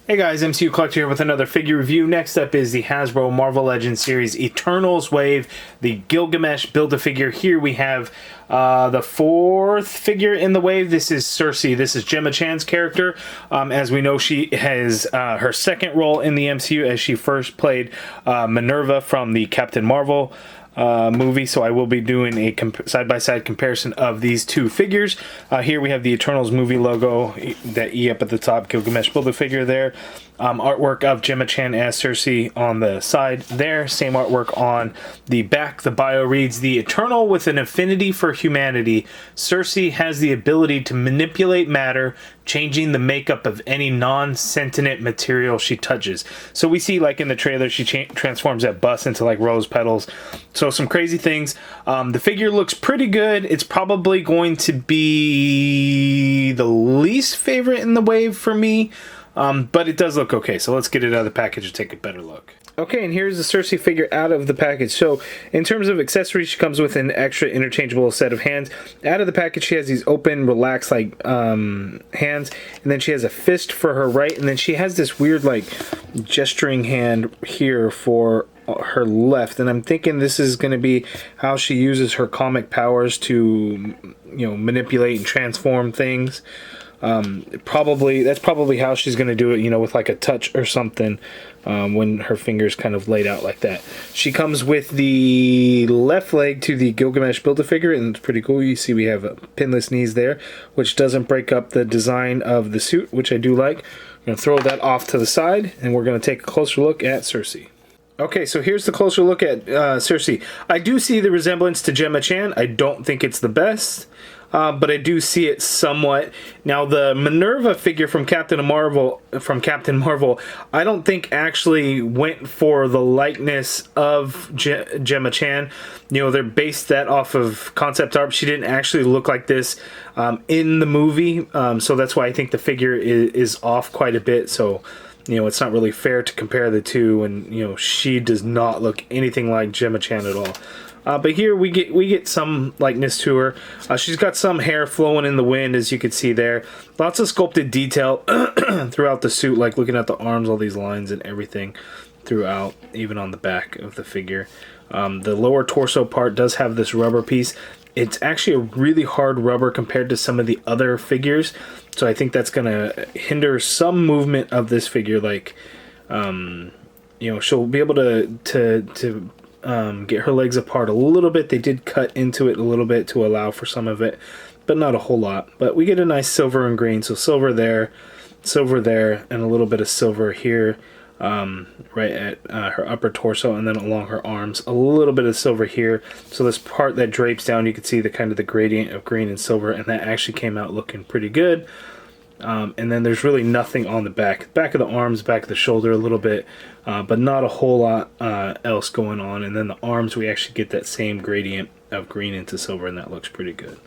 Hey guys, MCU Collector here with another figure review. Next up is the Hasbro Marvel Legends series Eternals Wave, the Gilgamesh Build-A-Figure. Here we have the fourth figure in the wave. This is Sersi. This is Gemma Chan's character. As we know, she has her second role in the MCU as she first played Minerva from the Captain Marvel movie, so I will be doing a side-by-side comparison of these two figures. Here we have the Eternals movie logo, that E up at the top, Gilgamesh Build-A-Figure there. Artwork of Gemma Chan as Sersi on the side there. Same artwork on the back. The bio reads, "The Eternal with an affinity for humanity, Sersi has the ability to manipulate matter, changing the makeup of any non-sentient material she touches." So we see, like in the trailer, she transforms that bus into like rose petals. So some crazy things. The figure looks pretty good. It's probably going to be the least favorite in the wave for me. But it does look okay, so let's get it out of the package and take a better look. Okay, and here's the Sersi figure out of the package. So, in terms of accessories, she comes with an extra interchangeable set of hands. Out of the package, she has these open, relaxed, like, hands, and then she has a fist for her right, and then she has this weird, like, gesturing hand here for her left, and I'm thinking this is going to be how she uses her comic powers to, you know, manipulate and transform things. That's probably how she's going to do it, you know, with like a touch or something, when her fingers kind of laid out like that. She comes with the left leg to the Gilgamesh Build-A-Figure, and it's pretty cool. You see we have pinless knees there, which doesn't break up the design of the suit, which I do like. I'm going to throw that off to the side, and we're going to take a closer look at Sersi. Okay, so here's the closer look at Sersi. I do see the resemblance to Gemma Chan. I don't think it's the best, but I do see it somewhat. Now, the Minerva figure from Captain Marvel, I don't think actually went for the likeness of Gemma Chan. You know, they're based that off of concept art. She didn't actually look like this in the movie, so that's why I think the figure is off quite a bit. So, you know, it's not really fair to compare the two, and, you know, she does not look anything like Gemma Chan at all. But here we get some likeness to her. She's got some hair flowing in the wind, as you can see there. Lots of sculpted detail throughout the suit, like looking at the arms, all these lines and everything throughout, even on the back of the figure. The lower torso part does have this rubber piece. It's actually a really hard rubber compared to some of the other figures, so I think that's going to hinder some movement of this figure. Like, you know, she'll be able to get her legs apart a little bit. They did cut into it a little bit to allow for some of it, but not a whole lot. But we get a nice silver and green, so silver there, and a little bit of silver here. Right at her upper torso, and then along her arms, a little bit of silver here. So this part that drapes down, you can see the kind of the gradient of green and silver, and that actually came out looking pretty good. And then there's really nothing on the back of the arms, back of the shoulder a little bit, but not a whole lot else going on. And then the arms, we actually get that same gradient of green into silver, and that looks pretty good.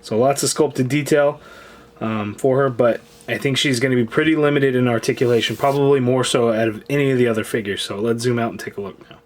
So lots of sculpted detail for her, but I think she's going to be pretty limited in articulation, probably more so out of any of the other figures. So let's zoom out and take a look now.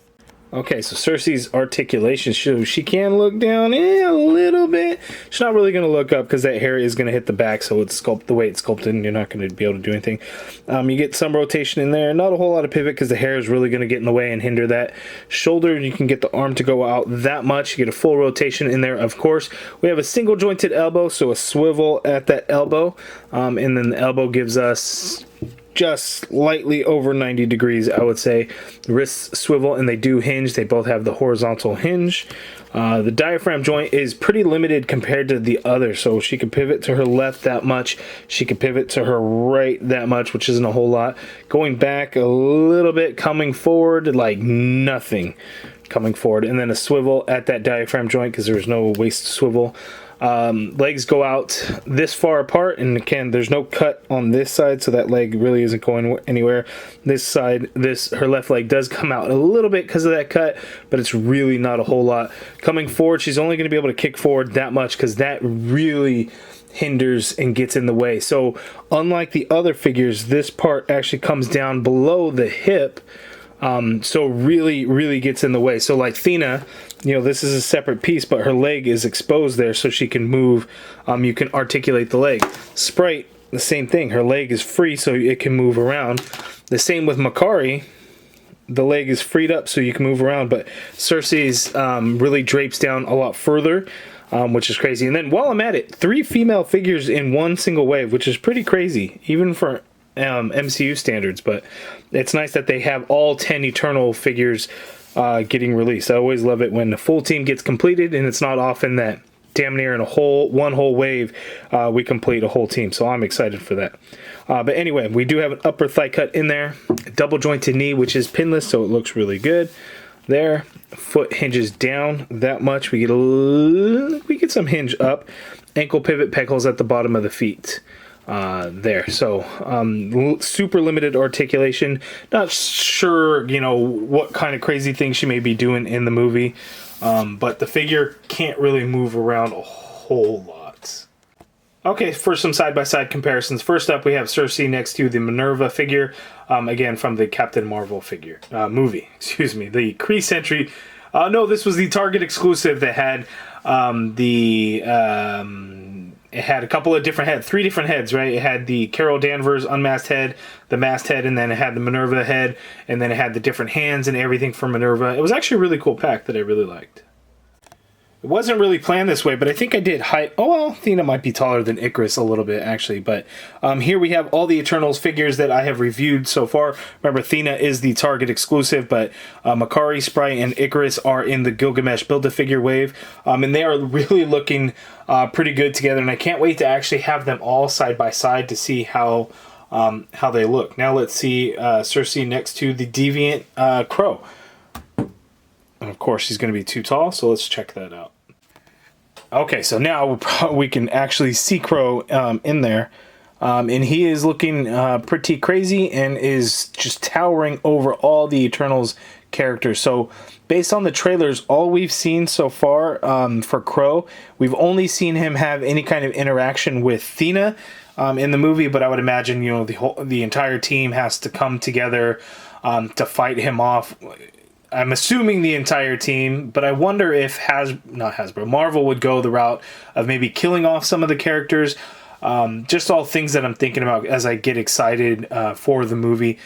Okay, so Sersi's articulation shows she can look down a little bit. She's not really going to look up because that hair is going to hit the back, so it's sculpted the way it's sculpted, and you're not going to be able to do anything. You get some rotation in there, not a whole lot of pivot because the hair is really going to get in the way and hinder that shoulder. You can get the arm to go out that much. You get a full rotation in there, of course. We have a single jointed elbow, so a swivel at that elbow, and then the elbow gives us just slightly over 90 degrees, I would say. The wrists swivel, and they do hinge. They both have the horizontal hinge. The diaphragm joint is pretty limited compared to the other, so she can pivot to her left that much. She can pivot to her right that much, which isn't a whole lot. Going back a little bit, coming forward, like nothing coming forward. And then a swivel at that diaphragm joint because there's no waist swivel. Legs go out this far apart, and again, there's no cut on this side, so that leg really isn't going anywhere. This side, her left leg does come out a little bit because of that cut, but it's really not a whole lot. Coming forward, she's only going to be able to kick forward that much because that really hinders and gets in the way. So unlike the other figures, this part actually comes down below the hip, so really gets in the way. So like Thena, you know, this is a separate piece, but her leg is exposed there so she can move. You can articulate the leg. Sprite the same thing. Her leg is free so it can move around. The same with Makari. The leg is freed up so you can move around, but Sersi's really drapes down a lot further, which is crazy. And then while I'm at it, 3 female figures in one single wave, which is pretty crazy, even for MCU standards. But it's nice that they have all 10 Eternal figures getting released. I always love it when the full team gets completed, and it's not often that damn near in one whole wave we complete a whole team, so I'm excited for that. But anyway, we do have an upper thigh cut in there, double jointed knee, which is pinless, so it looks really good there. Foot hinges down that much. We get some hinge up. Ankle pivot, peg holes at the bottom of the feet there. So super limited articulation. Not sure, you know, what kind of crazy things she may be doing in the movie. But the figure can't really move around a whole lot. Okay, for some side-by-side comparisons. First up, we have Sersi next to the Minerva figure, again from the Captain Marvel figure movie. Excuse me, the Kree entry. No, this was the Target exclusive that had it had a couple of different heads, 3 different heads, right? It had the Carol Danvers unmasked head, the masked head, and then it had the Minerva head, and then it had the different hands and everything for Minerva. It was actually a really cool pack that I really liked. It wasn't really planned this way, but I think I did height. Oh, well, Athena might be taller than Icarus a little bit, actually. But here we have all the Eternals figures that I have reviewed so far. Remember, Athena is the Target exclusive, but Makari, Sprite, and Icarus are in the Gilgamesh Build-A-Figure wave. And they are really looking pretty good together, and I can't wait to actually have them all side by side to see how they look. Now let's see Sersi next to the Deviant Crow. And of course, she's going to be too tall, so let's check that out. Okay, so now we can actually see Crow in there. And he is looking pretty crazy and is just towering over all the Eternals characters. So based on the trailers, all we've seen so far for Crow, we've only seen him have any kind of interaction with Athena in the movie, but I would imagine, you know, the entire team has to come together to fight him off. I'm assuming the entire team, but I wonder if Marvel would go the route of maybe killing off some of the characters. Just all things that I'm thinking about as I get excited for the movie.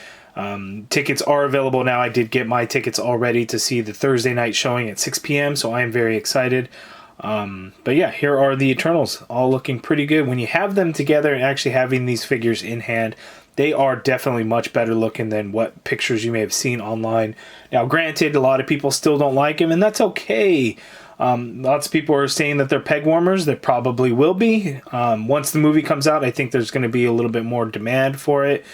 Tickets are available now. I did get my tickets already to see the Thursday night showing at 6 p.m., so I am very excited. But yeah, here are the Eternals, all looking pretty good. When you have them together and actually having these figures in hand, they are definitely much better looking than what pictures you may have seen online. Now, granted, a lot of people still don't like them, and that's okay. Lots of people are saying that they're peg warmers. They probably will be. Once the movie comes out, I think there's going to be a little bit more demand for it.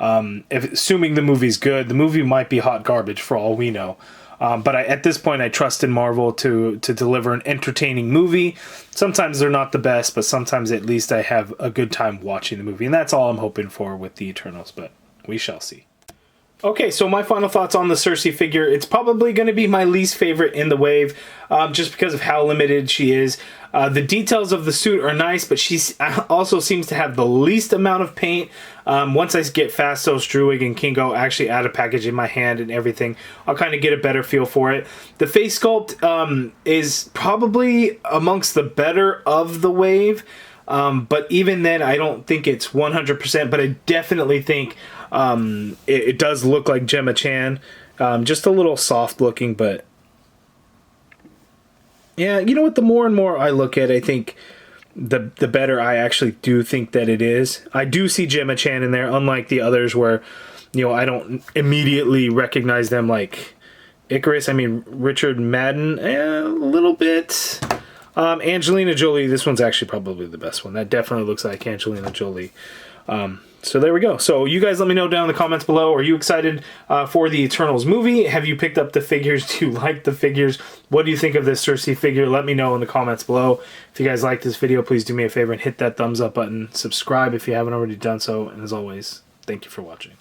Assuming the movie's good, the movie might be hot garbage for all we know. But at this point, I trust in Marvel to deliver an entertaining movie. Sometimes they're not the best, but sometimes at least I have a good time watching the movie. And that's all I'm hoping for with the Eternals, but we shall see. Okay, so my final thoughts on the Sersi figure. It's probably going to be my least favorite in the wave, just because of how limited she is. The details of the suit are nice, but she also seems to have the least amount of paint. Once I get Phastos, Druig, and Kingo actually out of package in my hand and everything, I'll kind of get a better feel for it. The face sculpt is probably amongst the better of the wave, but even then, I don't think it's 100%, but I definitely think it does look like Gemma Chan. Just a little soft looking, but yeah, you know what? The more and more I look at it, I think the better I actually do think that it is. I do see Gemma Chan in there, unlike the others where, you know, I don't immediately recognize them like Icarus. I mean, Richard Madden, a little bit. Angelina Jolie, this one's actually probably the best one. That definitely looks like Angelina Jolie. So there we go. So you guys let me know down in the comments below. Are you excited for the Eternals movie? Have you picked up the figures? Do you like the figures? What do you think of this Sersi figure? Let me know in the comments below. If you guys like this video, please do me a favor and hit that thumbs up button. Subscribe if you haven't already done so. And as always, thank you for watching.